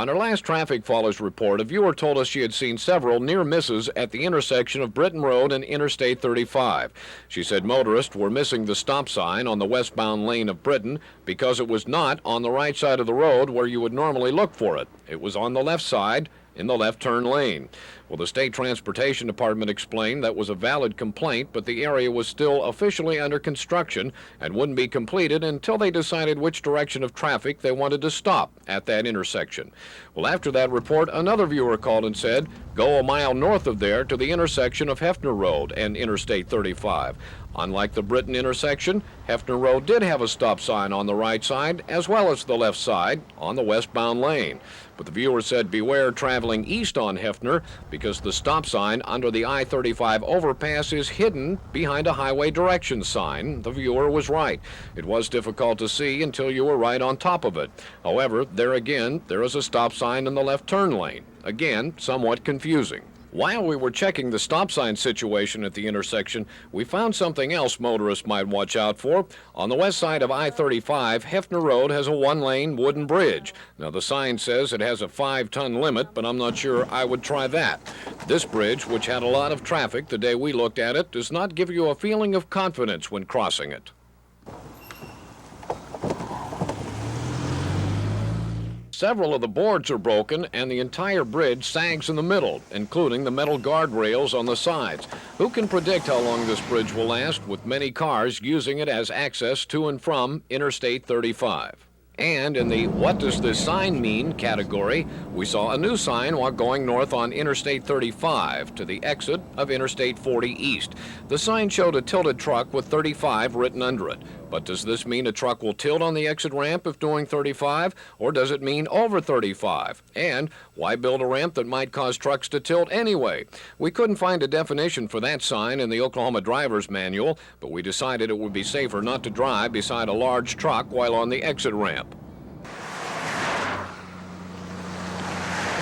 On her last Traffic Follows report, a viewer told us she had seen several near misses at the intersection of Britton Road and Interstate 35. She said motorists were missing the stop sign on the westbound lane of Britton because it was not on the right side of the road where you would normally look for it. It was on the left side, in the left turn lane. Well, the State Transportation Department explained that was a valid complaint, but the area was still officially under construction and wouldn't be completed until they decided which direction of traffic they wanted to stop at that intersection. Well, after that report, another viewer called and said, go a mile north of there to the intersection of Hefner Road and Interstate 35. Unlike the Britton intersection, Hefner Road did have a stop sign on the right side as well as the left side on the westbound lane. But the viewer said beware traveling east on Hefner because the stop sign under the I-35 overpass is hidden behind a highway directions sign. The viewer was right. It was difficult to see until you were right on top of it. However, there again, there is a stop sign in the left turn lane. Again, somewhat confusing. While we were checking the stop sign situation at the intersection, we found something else motorists might watch out for. On the west side of I-35, Hefner Road has a one-lane wooden bridge. Now, the sign says it has a 5-ton limit, but I'm not sure I would try that. This bridge, which had a lot of traffic the day we looked at it, does not give you a feeling of confidence when crossing it. Several of the boards are broken and the entire bridge sags in the middle, including the metal guardrails on the sides. Who can predict how long this bridge will last, with many cars using it as access to and from Interstate 35? And in the what does this sign mean category, we saw a new sign while going north on Interstate 35 to the exit of Interstate 40 East. The sign showed a tilted truck with 35 written under it. But does this mean a truck will tilt on the exit ramp if doing 35, or does it mean over 35? And why build a ramp that might cause trucks to tilt anyway? We couldn't find a definition for that sign in the Oklahoma Driver's Manual, but we decided it would be safer not to drive beside a large truck while on the exit ramp.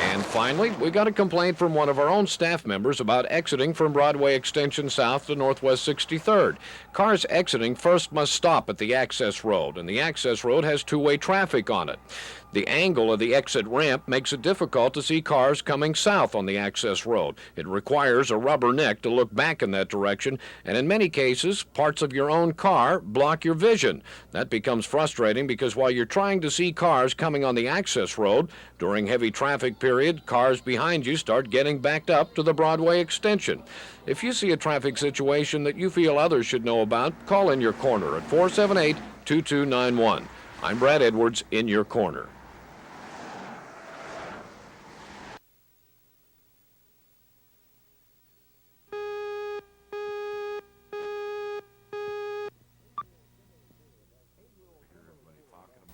And finally, we got a complaint from one of our own staff members about exiting from Broadway Extension south to Northwest 63rd. Cars exiting first must stop at the access road, and the access road has two-way traffic on it. The angle of the exit ramp makes it difficult to see cars coming south on the access road. It requires a rubber neck to look back in that direction, and in many cases, parts of your own car block your vision. That becomes frustrating because while you're trying to see cars coming on the access road, during heavy traffic period, cars behind you start getting backed up to the Broadway extension. If you see a traffic situation that you feel others should know about, call In Your Corner at 478-2291. I'm Brad Edwards, In Your Corner.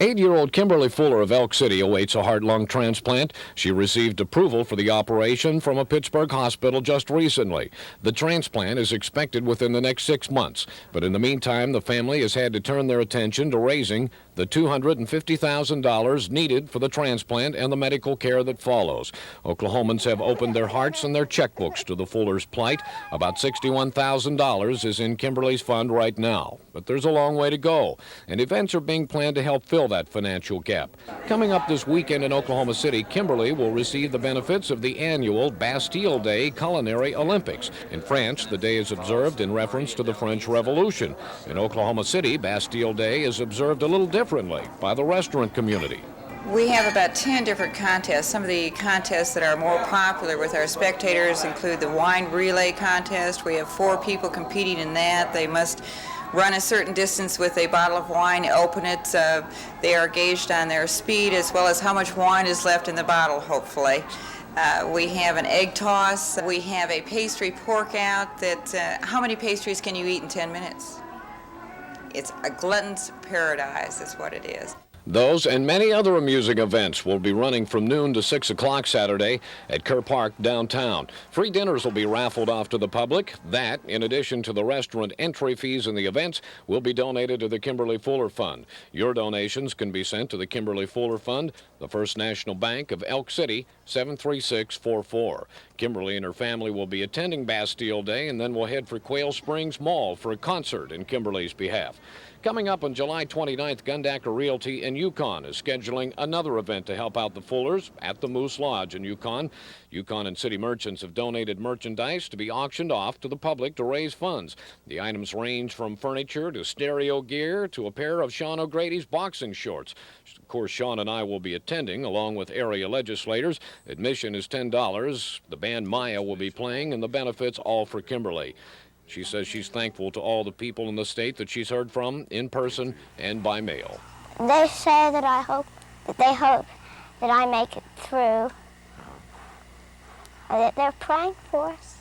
8-year-old Kimberly Fuller of Elk City awaits a heart-lung transplant. She received approval for the operation from a Pittsburgh hospital just recently. The transplant is expected within the next 6 months, but in the meantime, the family has had to turn their attention to raising the $250,000 needed for the transplant and the medical care that follows. Oklahomans have opened their hearts and their checkbooks to the Fullers' plight. About $61,000 is in Kimberly's fund right now, but there's a long way to go, and events are being planned to help fill that financial gap. Coming up this weekend in Oklahoma City, Kimberly will receive the benefits of the annual Bastille Day Culinary Olympics. In France, the day is observed in reference to the French Revolution. In Oklahoma City, Bastille Day is observed a little differently by the restaurant community. We have about 10 different contests. Some of the contests that are more popular with our spectators include the wine relay contest. We have 4 people competing in that. They must run a certain distance with a bottle of wine, open it. They are gauged on their speed as well as how much wine is left in the bottle, hopefully. We have an egg toss. We have a pastry pork out that, how many pastries can you eat in 10 minutes? It's a glutton's paradise, that's what it is. Those and many other amusing events will be running from noon to 6 o'clock Saturday at Kerr Park downtown. Free dinners will be raffled off to the public. That, in addition to the restaurant entry fees in the events, will be donated to the Kimberly Fuller Fund. Your donations can be sent to the Kimberly Fuller Fund, The First National Bank of Elk City, 73644. Kimberly and her family will be attending Bastille Day and then will head for Quail Springs Mall for a concert in Kimberly's behalf. Coming up on July 29th, Gundacker Realty in Yukon is scheduling another event to help out the Fullers at the Moose Lodge in Yukon. Yukon and city merchants have donated merchandise to be auctioned off to the public to raise funds. The items range from furniture to stereo gear to a pair of Sean O'Grady's boxing shorts. Of course, Sean and I will be attending along with area legislators. Admission is $10. The band Maya will be playing, and the benefits all for Kimberly. She says she's thankful to all the people in the state that she's heard from in person and by mail. They say that they hope that I make it through. That they're praying for us.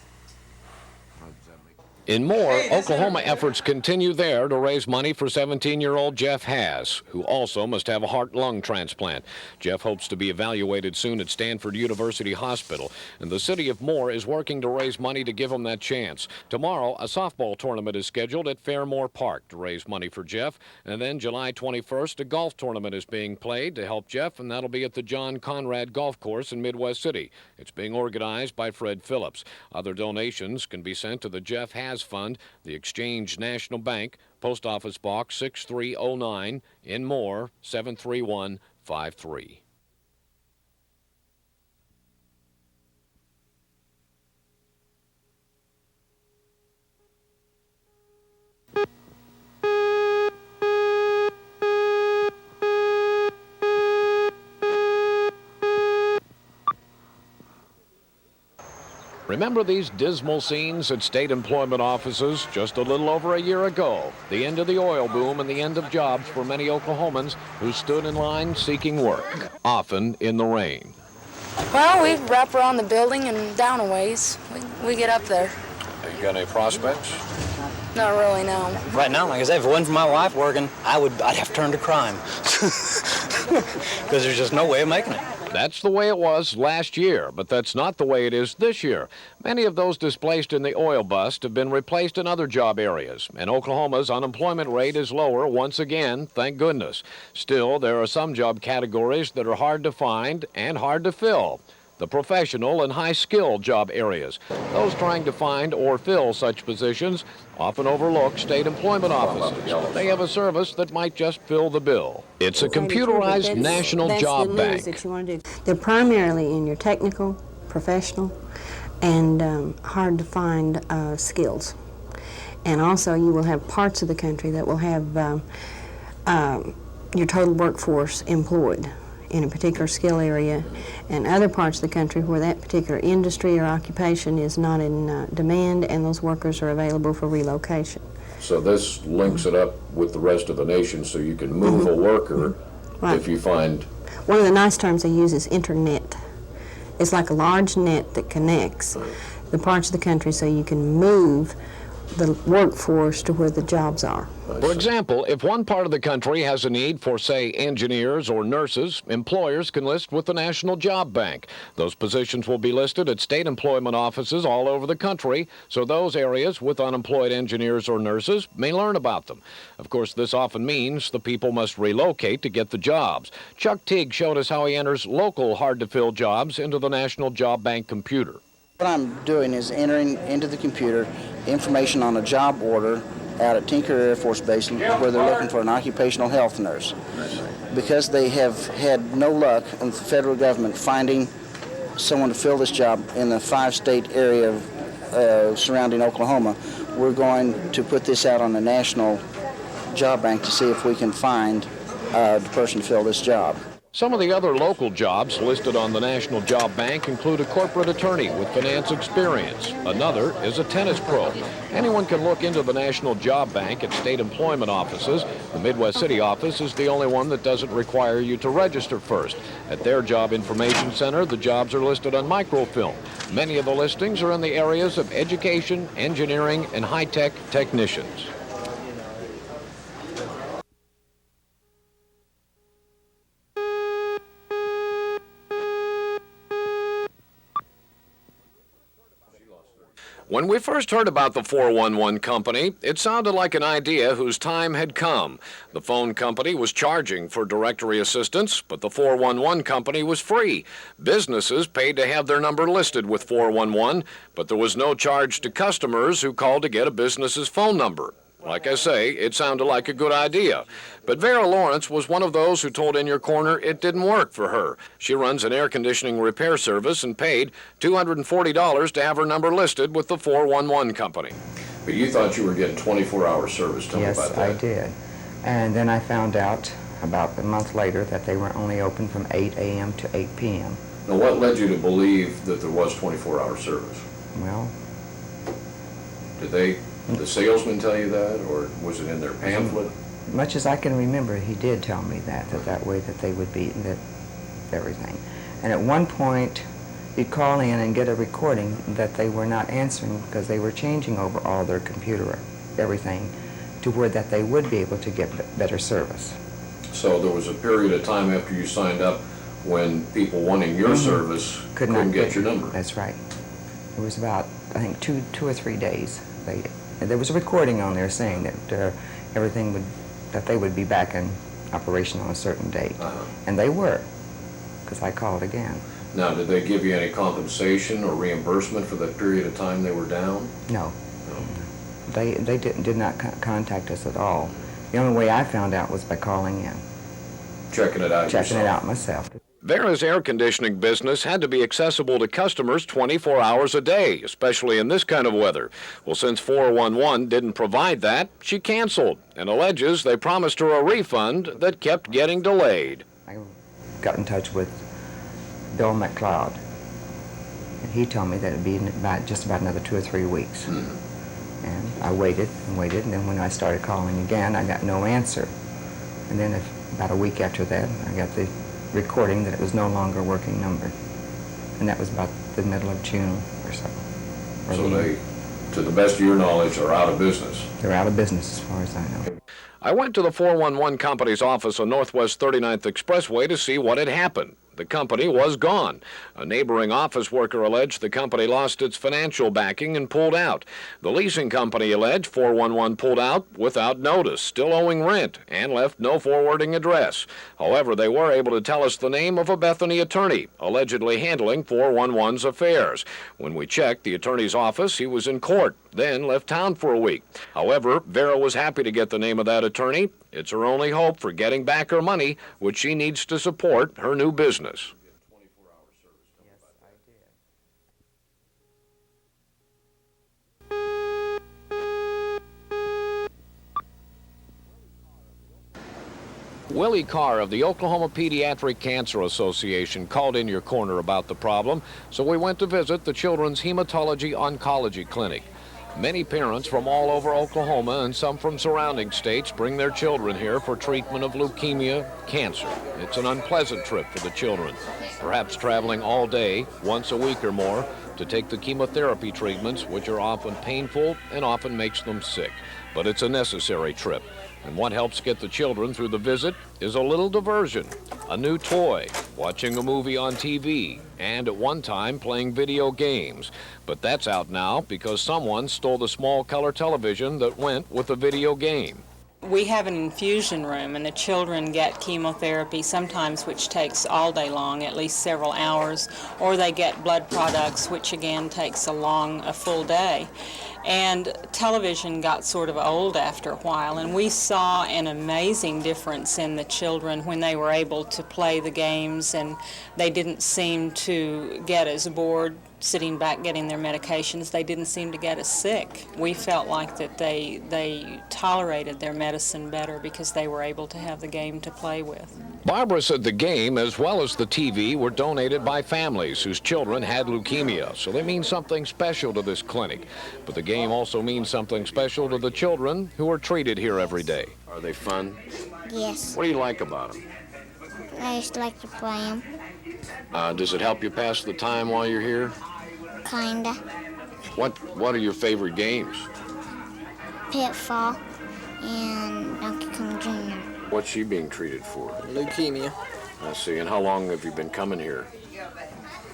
In Moore, Oklahoma efforts continue there to raise money for 17-year-old Jeff Haas, who also must have a heart-lung transplant. Jeff hopes to be evaluated soon at Stanford University Hospital, and the city of Moore is working to raise money to give him that chance. Tomorrow, a softball tournament is scheduled at Fairmore Park to raise money for Jeff, and then July 21st, a golf tournament is being played to help Jeff, and that'll be at the John Conrad Golf Course in Midwest City. It's being organized by Fred Phillips. Other donations can be sent to the Jeff Haas Fund, the Exchange National Bank, Post Office Box 6309, in Moore, 73153. Remember these dismal scenes at state employment offices just a little over a year ago? The end of the oil boom and the end of jobs for many Oklahomans who stood in line seeking work, often in the rain. Well, we wrap around the building and down a ways. We get up there. You got any prospects? Not really, no. Right now, like I said, if it wasn't for my wife working, I'd have to turn to crime. Because there's just no way of making it. That's the way it was last year, but that's not the way it is this year. Many of those displaced in the oil bust have been replaced in other job areas, and Oklahoma's unemployment rate is lower once again, thank goodness. Still, there are some job categories that are hard to find and hard to fill. The professional and high-skilled job areas. Those trying to find or fill such positions often overlook state employment offices. They have a service that might just fill the bill. It's a computerized national job bank. That you want to do. They're primarily in your technical, professional, and hard-to-find skills. And also, you will have parts of the country that will have your total workforce employed in a particular skill area, and other parts of the country where that particular industry or occupation is not in demand, and those workers are available for relocation. So this links it up with the rest of the nation so you can move a worker if you find... One of the nice terms they use is internet. It's like a large net that connects the parts of the country so you can move the workforce to where the jobs are. For example, if one part of the country has a need for, say, engineers or nurses, employers can list with the National Job Bank. Those positions will be listed at state employment offices all over the country, so those areas with unemployed engineers or nurses may learn about them. Of course, this often means the people must relocate to get the jobs. Chuck Teague showed us how he enters local hard-to-fill jobs into the National Job Bank computer. What I'm doing is entering into the computer information on a job order out at Tinker Air Force Base where they're looking for an occupational health nurse. Because they have had no luck in the federal government finding someone to fill this job in the 5-state area surrounding Oklahoma, we're going to put this out on the National Job Bank to see if we can find the person to fill this job. Some of the other local jobs listed on the National Job Bank include a corporate attorney with finance experience. Another is a tennis pro. Anyone can look into the National Job Bank at state employment offices. The Midwest City office is the only one that doesn't require you to register first. At their Job Information Center, the jobs are listed on microfilm. Many of the listings are in the areas of education, engineering, and high-tech technicians. When we first heard about the 411 company, it sounded like an idea whose time had come. The phone company was charging for directory assistance, but the 411 company was free. Businesses paid to have their number listed with 411, but there was no charge to customers who called to get a business's phone number. Like I say, it sounded like a good idea. But Vera Lawrence was one of those who told In Your Corner it didn't work for her. She runs an air conditioning repair service and paid $240 to have her number listed with the 411 company. But you thought you were getting 24-hour service. Tell me about that. Yes, I did. And then I found out about a month later that they were only open from 8 a.m. to 8 p.m. Now, what led you to believe that there was 24-hour service? Well, Did the salesman tell you that, or was it in their pamphlet? much as I can remember, he did tell me that way that they would be, that everything. And at one point, you'd call in and get a recording that they were not answering because they were changing over all their computer, everything, to where that they would be able to get better service. So there was a period of time after you signed up when people wanting your service couldn't get your number. That's right. It was about, I think, two or 3 days. There was a recording on there saying that that they would be back in operation on a certain date. And they were, because I called again. Now, did they give you any compensation or reimbursement for that period of time they were down? No. They did not contact us at all. The only way I found out was by calling in. Checking it out Checking yourself. it out myself. Vera's air conditioning business had to be accessible to customers 24 hours a day, especially in this kind of weather. Well, since 411 didn't provide that, she canceled and alleges they promised her a refund that kept getting delayed. I got in touch with Bill McLeod, and he told me that it'd be just about another 2 or 3 weeks. And I waited and waited, and then when I started calling again, I got no answer. And then about a week after that, I got the recording that it was no longer a working number. And that was about the middle of June or so. So they, to the best of your knowledge, are out of business. They're out of business as far as I know. I went to the 411 company's office on Northwest 39th Expressway to see what had happened. The company was gone. A neighboring office worker alleged the company lost its financial backing and pulled out. The leasing company alleged 411 pulled out without notice, still owing rent, and left no forwarding address. However, they were able to tell us the name of a Bethany attorney, allegedly handling 411's affairs. When we checked the attorney's office, he was in court, then left town for a week. However, Vera was happy to get the name of that attorney. It's her only hope for getting back her money, which she needs to support her new business. Willie Carr of the Oklahoma Pediatric Cancer Association called In Your Corner about the problem, so we went to visit the Children's Hematology Oncology Clinic. Many parents from all over Oklahoma and some from surrounding states bring their children here for treatment of leukemia, cancer. It's an unpleasant trip for the children, perhaps traveling all day, once a week or more, to take the chemotherapy treatments, which are often painful and often makes them sick. But it's a necessary trip. And what helps get the children through the visit is a little diversion, a new toy, watching a movie on TV, and at one time playing video games. But that's out now because someone stole the small color television that went with the video game. We have an infusion room, and the children get chemotherapy sometimes which takes all day long, at least several hours, or they get blood products, which again takes a full day. And television got sort of old after a while, and we saw an amazing difference in the children when they were able to play the games, and they didn't seem to get as bored sitting back getting their medications. They didn't seem to get as sick. We felt like that they tolerated their medicine better because they were able to have the game to play with. Barbara said the game, as well as the TV, were donated by families whose children had leukemia, so they mean something special to this clinic. But the game also means something special to the children who are treated here every day. Are they fun? Yes. What do you like about them? I just like to play them. Does it help you pass the time while you're here? Kinda. What are your favorite games? Pitfall and Donkey Kong Jr. What's she being treated for? Leukemia. I see. And how long have you been coming here?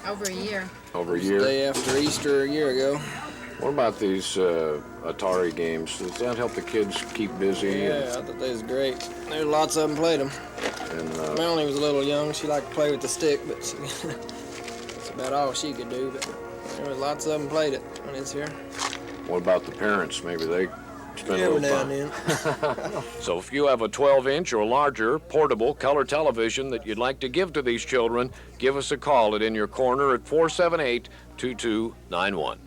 Over a year. Over a year? Day after Easter a year ago. What about these Atari games? Does that help the kids keep busy? Yeah, I thought they was great. There's lots of them played them. And Melanie was a little young. She liked to play with the stick, but that's about all she could do. But there was lots of them played it when it's here. what about the parents? Maybe they spend a Every little now time. and then. So if you have a 12-inch or larger portable color television that you'd like to give to these children, give us a call at In Your Corner at 478-2291.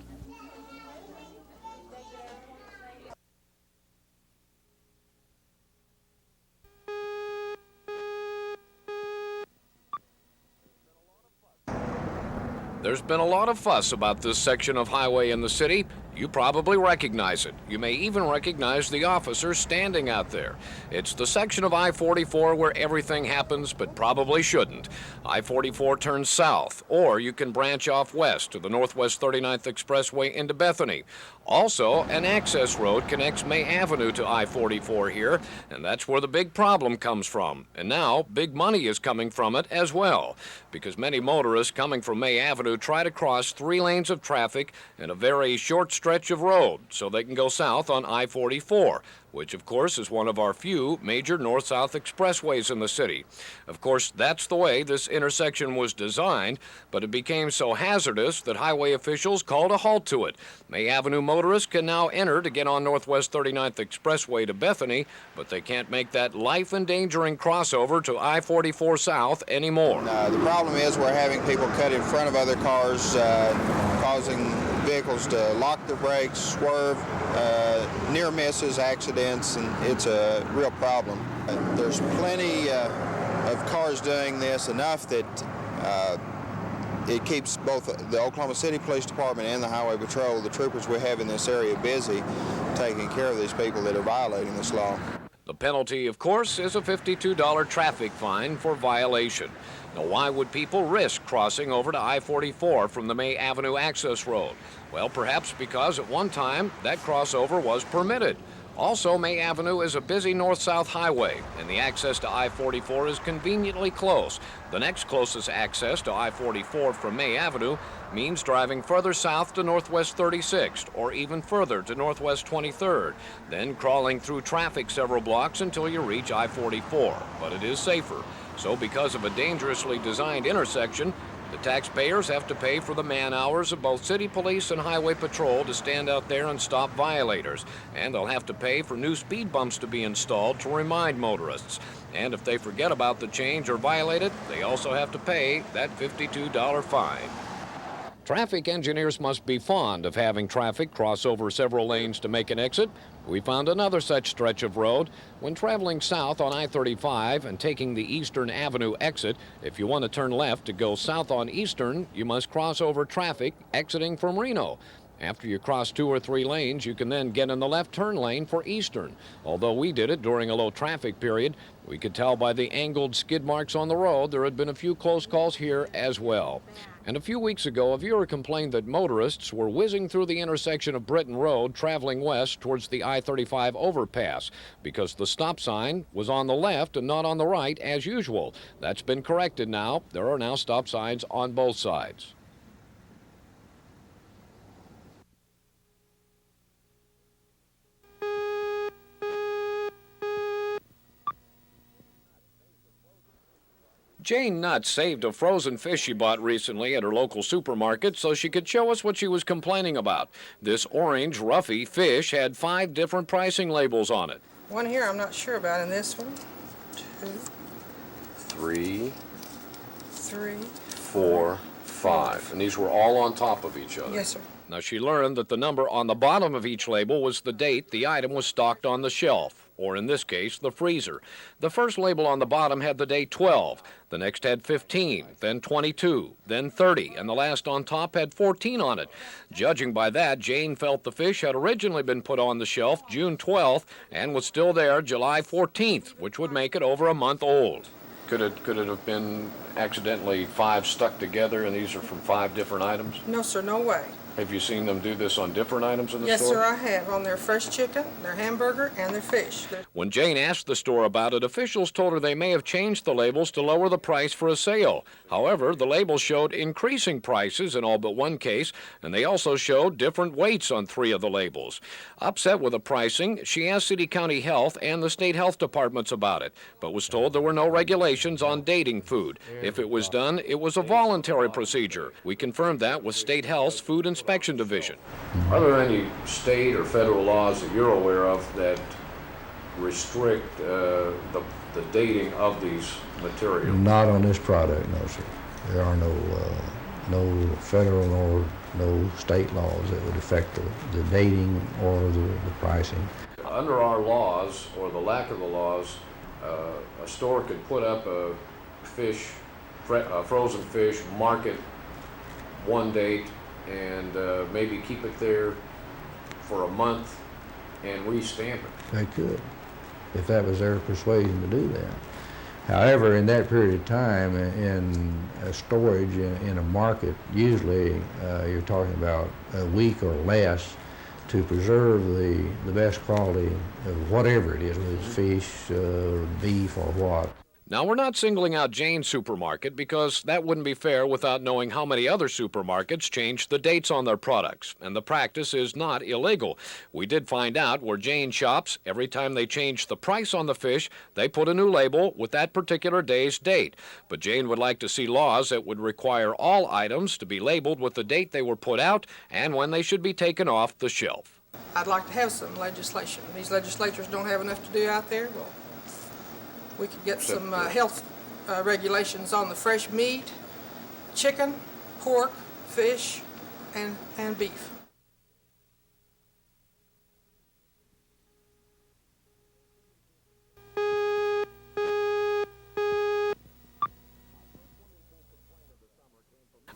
There's been a lot of fuss about this section of highway in the city. You probably recognize it. You may even recognize the officer standing out there. It's the section of I-44 where everything happens, but probably shouldn't. I-44 turns south, or you can branch off west to the Northwest 39th Expressway into Bethany. Also, an access road connects May Avenue to I-44 here, and that's where the big problem comes from. And now, big money is coming from it as well, because many motorists coming from May Avenue try to cross 3 lanes of traffic in a very short stretch of road so they can go south on I-44, which of course is one of our few major north-south expressways in the city. Of course, that's the way this intersection was designed, but it became so hazardous that highway officials called a halt to it. May Avenue motorists can now enter to get on Northwest 39th Expressway to Bethany, but they can't make that life-endangering crossover to I-44 south anymore. The problem is we're having people cut in front of other cars, causing vehicles to lock their brakes, swerve, near misses, accidents, and it's a real problem. There's plenty of cars doing this, enough that it keeps both the Oklahoma City Police Department and the Highway Patrol, the troopers we have in this area, busy taking care of these people that are violating this law. The penalty, of course, is a $52 traffic fine for violation. Now, why would people risk crossing over to I-44 from the May Avenue access road? Well, perhaps because at one time that crossover was permitted. Also, May Avenue is a busy north-south highway, and the access to I-44 is conveniently close. The next closest access to I-44 from May Avenue means driving further south to Northwest 36th, or even further to Northwest 23rd, then crawling through traffic several blocks until you reach I-44. But it is safer. So because of a dangerously designed intersection, the taxpayers have to pay for the man-hours of both city police and highway patrol to stand out there and stop violators. And they'll have to pay for new speed bumps to be installed to remind motorists. And if they forget about the change or violate it, they also have to pay that $52 fine. Traffic engineers must be fond of having traffic cross over several lanes to make an exit. We found another such stretch of road. When traveling south on I-35 and taking the Eastern Avenue exit, if you want to turn left to go south on Eastern, you must cross over traffic exiting from Reno. After you cross 2 or 3 lanes, you can then get in the left turn lane for Eastern. Although we did it during a low traffic period, we could tell by the angled skid marks on the road there had been a few close calls here as well. And a few weeks ago, a viewer complained that motorists were whizzing through the intersection of Britton Road traveling west towards the I-35 overpass because the stop sign was on the left and not on the right as usual. That's been corrected now. There are now stop signs on both sides. Jane Nutt saved a frozen fish she bought recently at her local supermarket so she could show us what she was complaining about. This orange roughy fish had 5 different pricing labels on it. One here I'm not sure about, and this one, 2, 3, 3, 4, 5. And these were all on top of each other. Yes, sir. Now, she learned that the number on the bottom of each label was the date the item was stocked on the shelf, or in this case, the freezer. The first label on the bottom had the date 12, the next had 15, then 22, then 30, and the last on top had 14 on it. Judging by that, Jane felt the fish had originally been put on the shelf June 12th and was still there July 14th, which would make it over a month old. Could it have been accidentally 5 stuck together and these are from 5 different items? No, sir, no way. Have you seen them do this on different items in the Yes, store? sir, I have, on their fresh chicken, their hamburger, and their fish. When Jane asked the store about it, officials told her they may have changed the labels to lower the price for a sale. However, the labels showed increasing prices in all but one case, and they also showed different weights on 3 of the labels. Upset with the pricing, she asked City County Health and the state health departments about it, but was told there were no regulations on dating food. If it was done, it was a voluntary procedure. We confirmed that with State Health's Food Inspection Division. Are there any state or federal laws that you're aware of that restrict the dating of these materials? Not on this product, no, sir. There are no federal nor no state laws that would affect the dating or the pricing. Under our laws, or the lack of the laws, a store could put up a frozen fish, mark it one date, and maybe keep it there for a month and restamp it. They could, if that was their persuasion to do that. However, in that period of time, in storage in a market, usually you're talking about a week or less to preserve the best quality of whatever it is, whether it's fish, beef, or what. Now, we're not singling out Jane's supermarket because that wouldn't be fair without knowing how many other supermarkets change the dates on their products, and the practice is not illegal. We did find out where Jane shops, every time they change the price on the fish, they put a new label with that particular day's date. But Jane would like to see laws that would require all items to be labeled with the date they were put out and when they should be taken off the shelf. I'd like to have some legislation. These legislators don't have enough to do out there. Well, we could get some health regulations on the fresh meat, chicken, pork, fish, and beef.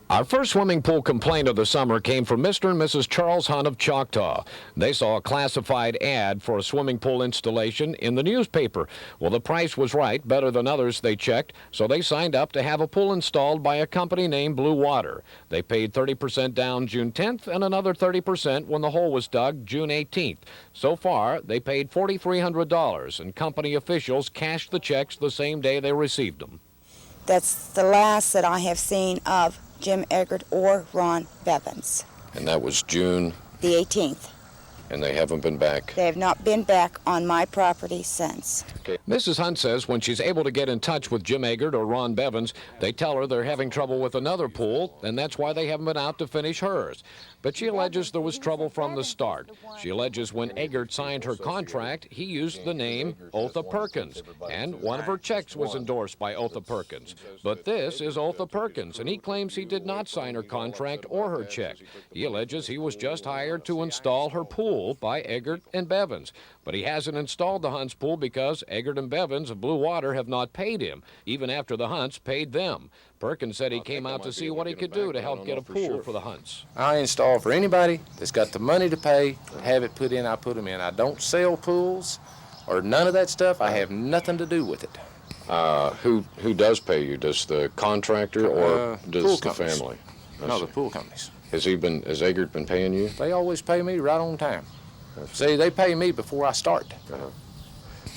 Our first swimming pool complaint of the summer came from Mr. and Mrs. Charles Hunt of Choctaw. They saw a classified ad for a swimming pool installation in the newspaper. Well, the price was right, better than others they checked, so they signed up to have a pool installed by a company named Blue Water. They paid 30% down June 10th and another 30% when the hole was dug June 18th. So far, they paid $4,300, and company officials cashed the checks the same day they received them. That's the last that I have seen of Jim Eggert or Ron Bevins. And that was June? The 18th. And they haven't been back? They have not been back on my property since. Okay. Mrs. Hunt says when she's able to get in touch with Jim Eggert or Ron Bevins, they tell her they're having trouble with another pool, and that's why they haven't been out to finish hers. But she alleges there was trouble from the start. She alleges when Eggert signed her contract, he used the name Otha Perkins, and one of her checks was endorsed by Otha Perkins. But this is Otha Perkins, and he claims he did not sign her contract or her check. He alleges he was just hired to install her pool by Eggert and Bevins. But he hasn't installed the Hunts pool because Eggert and Bevins of Blue Water have not paid him, even after the Hunts paid them. Perkins said he came out to see what he could do to help get a pool for the Hunts. I install for anybody that's got the money to pay, have it put in, I put them in. I don't sell pools or none of that stuff. I have nothing to do with it. Who does pay you? Does the contractor or does the companies. family? No, the pool companies. Has Eggert been paying you? They always pay me right on time. See, they pay me before I start.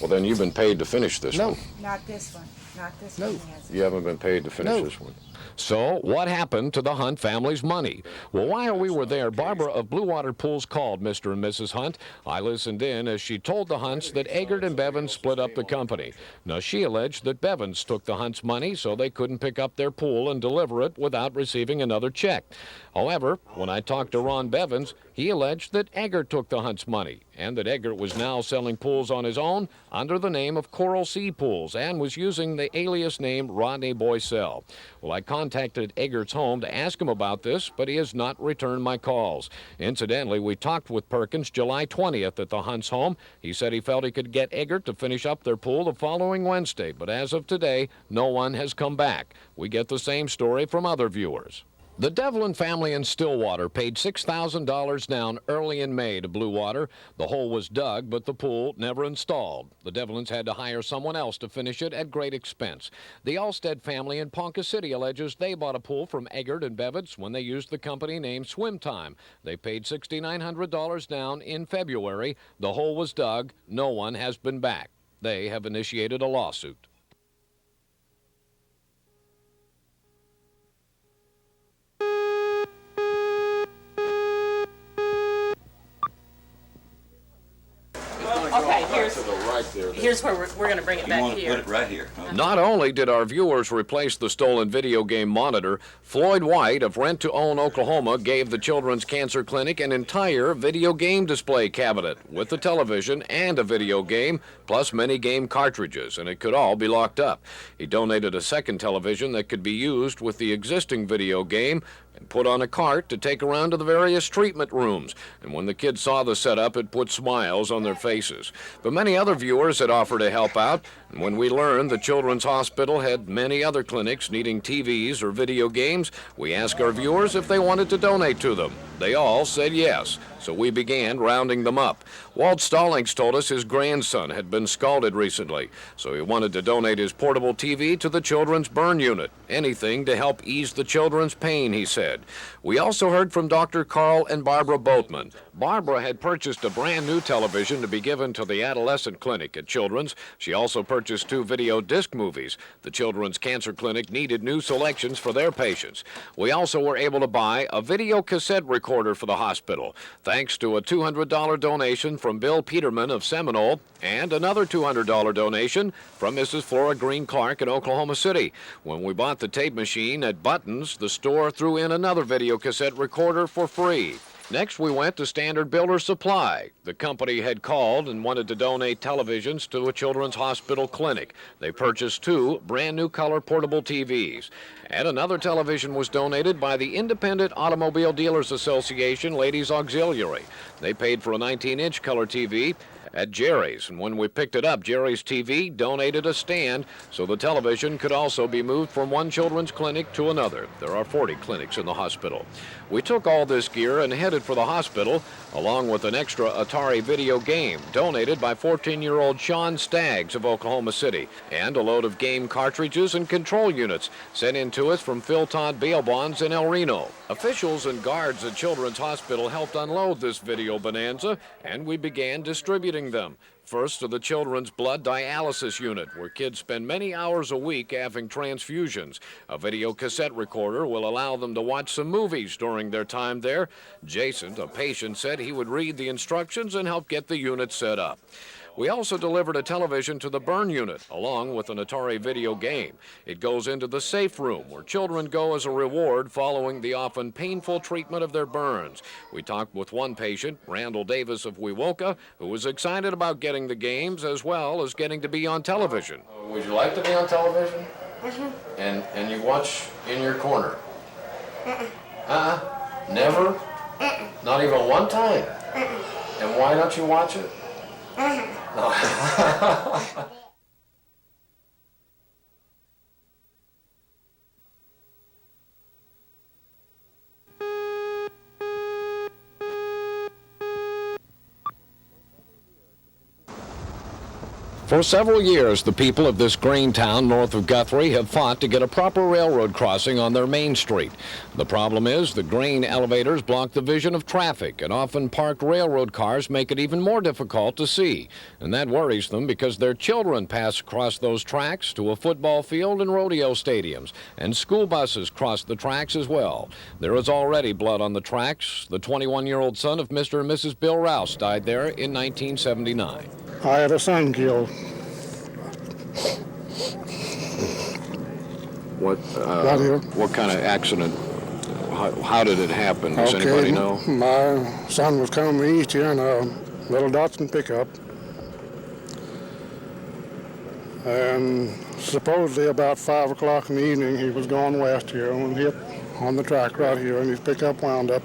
Well, then you've been paid to finish this one. Not this one. Not this one. You haven't been paid to finish this one. So, what happened to the Hunt family's money? Well, while we were there, Barbara of Blue Water Pools called Mr. and Mrs. Hunt. I listened in as she told the Hunts that Eggert and Bevins split up the company. Now, she alleged that Bevins took the Hunts' money so they couldn't pick up their pool and deliver it without receiving another check. However, when I talked to Ron Bevins, he alleged that Eggert took the Hunts' money and that Eggert was now selling pools on his own under the name of Coral Sea Pools and was using the alias name Rodney Boycell. Well, I contacted Eggert's home to ask him about this, but he has not returned my calls. Incidentally, we talked with Perkins July 20th at the Hunt's home. He said he felt he could get Eggert to finish up their pool the following Wednesday, but as of today, no one has come back. We get the same story from other viewers. The Devlin family in Stillwater paid $6,000 down early in May to Blue Water. The hole was dug, but the pool never installed. The Devlins had to hire someone else to finish it at great expense. The Alstead family in Ponca City alleges they bought a pool from Eggert and Bevitz when they used the company name Swim Time. They paid $6,900 down in February. The hole was dug. No one has been back. They have initiated a lawsuit. Okay, here's where we're going to bring it back want to here. put it right here. Okay. Not only did our viewers replace the stolen video game monitor, Floyd White of Rent to Own Oklahoma gave the Children's Cancer Clinic an entire video game display cabinet with a television and a video game, plus many game cartridges, and it could all be locked up. He donated a second television that could be used with the existing video game and put on a cart to take around to the various treatment rooms. And when the kids saw the setup, it put smiles on their faces. But many other viewers had offered to help out, and when we learned the Children's Hospital had many other clinics needing TVs or video games, we asked our viewers if they wanted to donate to them. They all said yes, so we began rounding them up. Walt Stallings told us his grandson had been scalded recently, so he wanted to donate his portable TV to the Children's Burn Unit. Anything to help ease the children's pain, he said. We also heard from Dr. Carl and Barbara Boatman. Barbara had purchased a brand new television to be given to the adolescent clinic at Children's. She also purchased 2 video disc movies. The Children's Cancer Clinic needed new selections for their patients. We also were able to buy a video cassette recorder for the hospital, thanks to a $200 donation from Bill Peterman of Seminole and another $200 donation from Mrs. Flora Green Clark in Oklahoma City. When we bought the tape machine at Buttons, the store threw in another video cassette recorder for free. Next, we went to Standard Builder Supply. The company had called and wanted to donate televisions to a children's hospital clinic. They purchased 2 brand new color portable TVs. And another television was donated by the Independent Automobile Dealers Association Ladies Auxiliary. They paid for a 19-inch color TV at Jerry's, and when we picked it up, Jerry's TV donated a stand so the television could also be moved from one children's clinic to another. There are 40 clinics in the hospital. We took all this gear and headed for the hospital, along with an extra Atari video game donated by 14-year-old Sean Staggs of Oklahoma City, and a load of game cartridges and control units sent in to us from Phil Todd Bail Bonds in El Reno. Officials and guards at Children's Hospital helped unload this video bonanza, and we began distributing them. First to the Children's Blood Dialysis Unit, where kids spend many hours a week having transfusions. A video cassette recorder will allow them to watch some movies during their time there. Jason, a patient, said he would read the instructions and help get the unit set up. We also delivered a television to the burn unit, along with an Atari video game. It goes into the safe room, where children go as a reward following the often painful treatment of their burns. We talked with one patient, Randall Davis of Wewoka, who was excited about getting the games as well as getting to be on television. Would you like to be on television? Mm-hmm. And you watch in your corner? Mm-mm. Never? Mm-mm. Not even one time? Mm-mm. And why don't you watch it? Mm-hmm. For several years, the people of this grain town north of Guthrie have fought to get a proper railroad crossing on their main street. The problem is the grain elevators block the vision of traffic, and often parked railroad cars make it even more difficult to see. And that worries them because their children pass across those tracks to a football field and rodeo stadiums, and school buses cross the tracks as well. There is already blood on the tracks. The 21-year-old son of Mr. and Mrs. Bill Rouse died there in 1979. I had a son killed. What kind of accident? How did it happen? Does anybody know? My son was coming east here in a little Datsun pickup. And supposedly about 5 o'clock in the evening, he was going west here and hit on the track right here, and his pickup wound up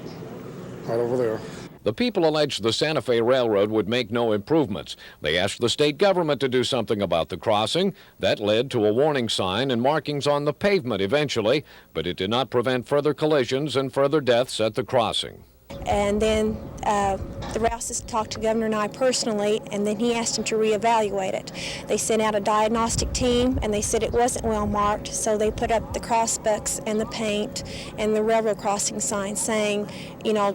right over there. The people alleged the Santa Fe Railroad would make no improvements. They asked the state government to do something about the crossing. That led to a warning sign and markings on the pavement eventually, but it did not prevent further collisions and further deaths at the crossing. And then the Rouses talked to Governor and I personally, and then he asked him to reevaluate it. They sent out a diagnostic team, and they said it wasn't well marked, so they put up the crossbucks and the paint and the railroad crossing sign saying, you know,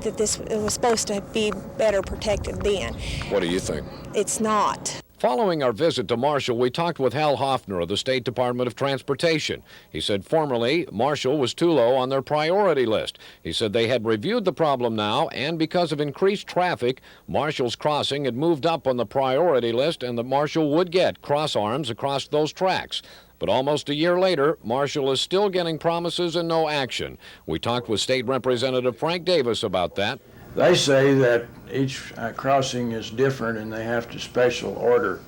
that this was supposed to be better protected then. What do you think? It's not. Following our visit to Marshall, we talked with Hal Hoffner of the State Department of Transportation. He said formerly Marshall was too low on their priority list. He said they had reviewed the problem now, and because of increased traffic, Marshall's crossing had moved up on the priority list, and that Marshall would get cross arms across those tracks. But almost a year later, Marshall is still getting promises and no action. We talked with State Representative Frank Davis about that. They say that each crossing is different and they have to special order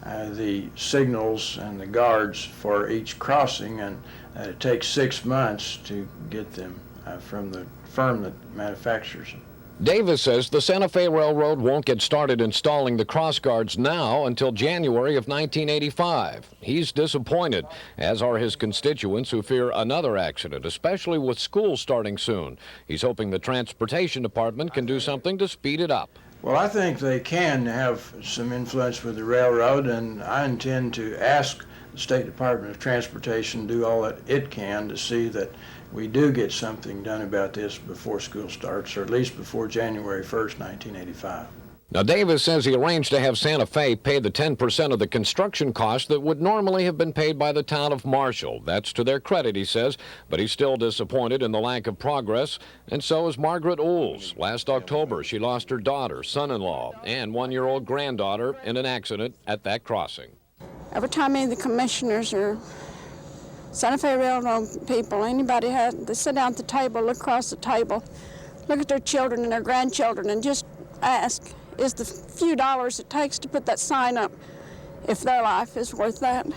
the signals and the guards for each crossing, and it takes 6 months to get them from the firm that manufactures them. Davis says the Santa Fe Railroad won't get started installing the cross guards now until January of 1985. He's disappointed, as are his constituents who fear another accident, especially with school starting soon. He's hoping the Transportation Department can do something to speed it up. Well, I think they can have some influence with the railroad, and I intend to ask the State Department of Transportation to do all that it can to see that we do get something done about this before school starts, or at least before January 1st, 1985. Now, Davis says he arranged to have Santa Fe pay the 10% of the construction costs that would normally have been paid by the town of Marshall. That's to their credit, he says, but he's still disappointed in the lack of progress, and so is Margaret Oles. Last October, she lost her daughter, son-in-law, and one-year-old granddaughter in an accident at that crossing. Every time any of the commissioners or Santa Fe Railroad people, anybody they sit down at the table, look across the table, look at their children and their grandchildren, and just ask, is the few dollars it takes to put that sign up, if their life is worth that?